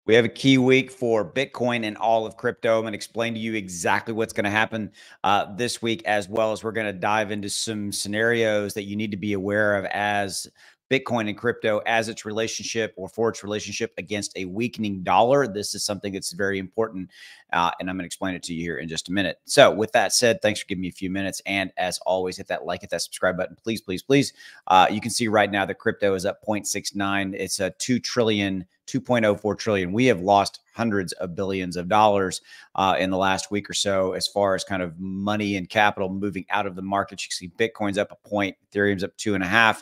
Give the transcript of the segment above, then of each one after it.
We have a key week for Bitcoin and all of crypto. I'm going to explain to you exactly what's going to happen this week, as well as we're going to dive into some scenarios that you need to be aware of as Bitcoin and crypto as its relationship or for its relationship against a weakening dollar. This is something that's very important, and I'm going to explain it to you here in just a minute. So with that said, thanks for giving me a few minutes. And as always, hit that like, hit that subscribe button, please, please, please. You can see right now that crypto is up 0.69. It's a 2.04 trillion. We have lost hundreds of billions of dollars in the last week or so, as far as kind of money and capital moving out of the market. You can see Bitcoin's up a point, Ethereum's up 2.5.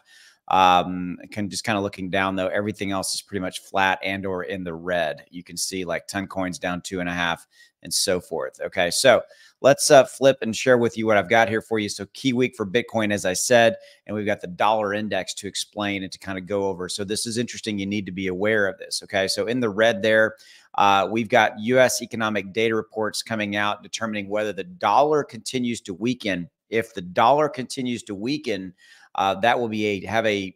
Just kind of looking down though, everything else is pretty much flat and or in the red. You can see like ton coins down 2.5 and so forth. Okay, so let's flip and share with you what I've got here for you. So key week for Bitcoin, as I said, and we've got the dollar index to explain and to kind of go over. So this is interesting. You need to be aware of this. Okay, so in the red there, we've got U.S. economic data reports coming out determining whether the dollar continues to weaken. If the dollar continues to weaken, that will be have a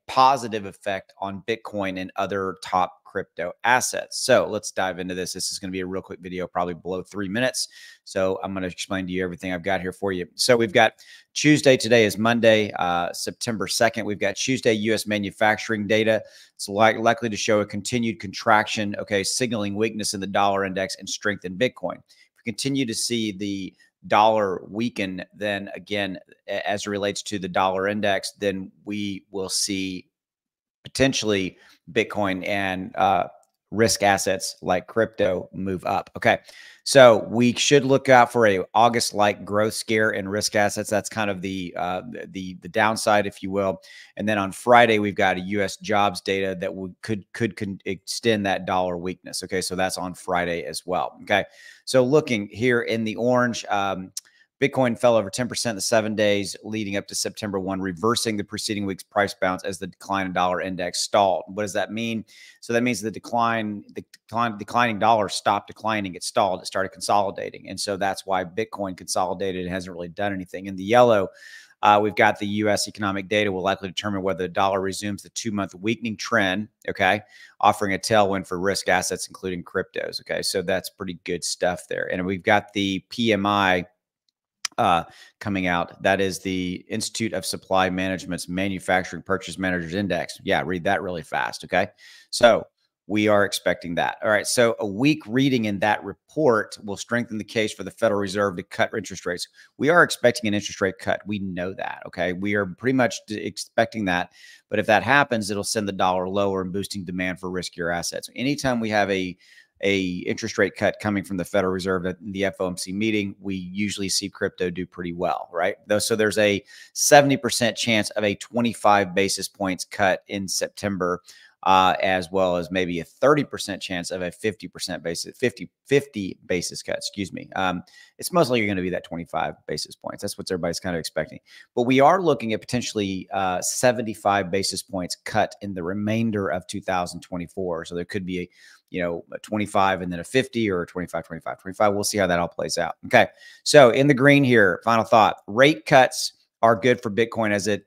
positive effect on Bitcoin and other top crypto assets. So let's dive into this. This is going to be a real quick video, probably below 3 minutes. So I'm going to explain to you everything I've got here for you. So we've got Tuesday. Today is Monday, September 2nd. We've got Tuesday U.S. manufacturing data. It's likely to show a continued contraction, okay, signaling weakness in the dollar index and strength in Bitcoin. If we continue to see the dollar weaken, then again, as it relates to the dollar index, then we will see potentially Bitcoin and risk assets like crypto move up. Okay, so we should look out for a August-like growth scare in risk assets. That's kind of the downside, if you will. And then on Friday, we've got a U.S. jobs data that could extend that dollar weakness. Okay, so that's on Friday as well. Okay, so looking here in the orange, Bitcoin fell over 10% in the 7 days leading up to September 1, reversing the preceding week's price bounce as the decline in dollar index stalled. What does that mean? So that means the declining dollar stopped declining. It stalled. It started consolidating. And so that's why Bitcoin consolidated and hasn't really done anything. In the yellow, we've got the U.S. economic data will likely determine whether the dollar resumes the 2-month weakening trend, okay, offering a tailwind for risk assets, including cryptos. Okay, so that's pretty good stuff there. And we've got the PMI coming out. That is the Institute of Supply Management's Manufacturing Purchase Managers Index. Yeah, read that really fast. Okay. So we are expecting that. All right. So a weak reading in that report will strengthen the case for the Federal Reserve to cut interest rates. We are expecting an interest rate cut. We know that. Okay. We are pretty much expecting that. But if that happens, it'll send the dollar lower and boosting demand for riskier assets. Anytime we have a interest rate cut coming from the Federal Reserve at the FOMC meeting, we usually see crypto do pretty well, right? So there's a 70% chance of a 25 basis points cut in September, as well as maybe a 30% chance of a 50 basis cut, excuse me. It's most likely going to be that 25 basis points. That's what everybody's kind of expecting. But we are looking at potentially 75 basis points cut in the remainder of 2024. So there could be a 25 and then a 50 or a 25, 25, 25. We'll see how that all plays out. Okay. So in the green here, final thought, rate cuts are good for Bitcoin as it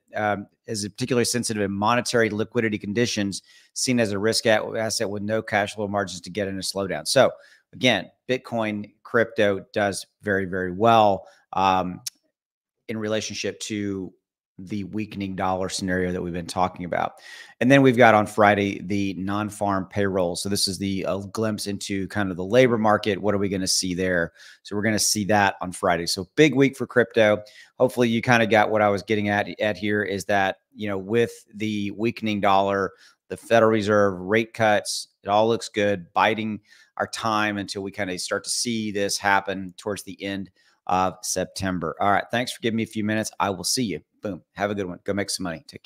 is particularly sensitive in monetary liquidity conditions, seen as a risk asset with no cash flow margins to get in a slowdown. So again, Bitcoin crypto does very, very well in relationship to the weakening dollar scenario that we've been talking about. And then we've got on Friday, the non-farm payroll. So this is the glimpse into kind of the labor market. What are we going to see there? So we're going to see that on Friday. So big week for crypto. Hopefully you kind of got what I was getting at here is that, with the weakening dollar, the Federal Reserve rate cuts, it all looks good, biding our time until we kind of start to see this happen towards the end of September. All right. Thanks for giving me a few minutes. I will see you. Boom. Have a good one. Go make some money. Take care.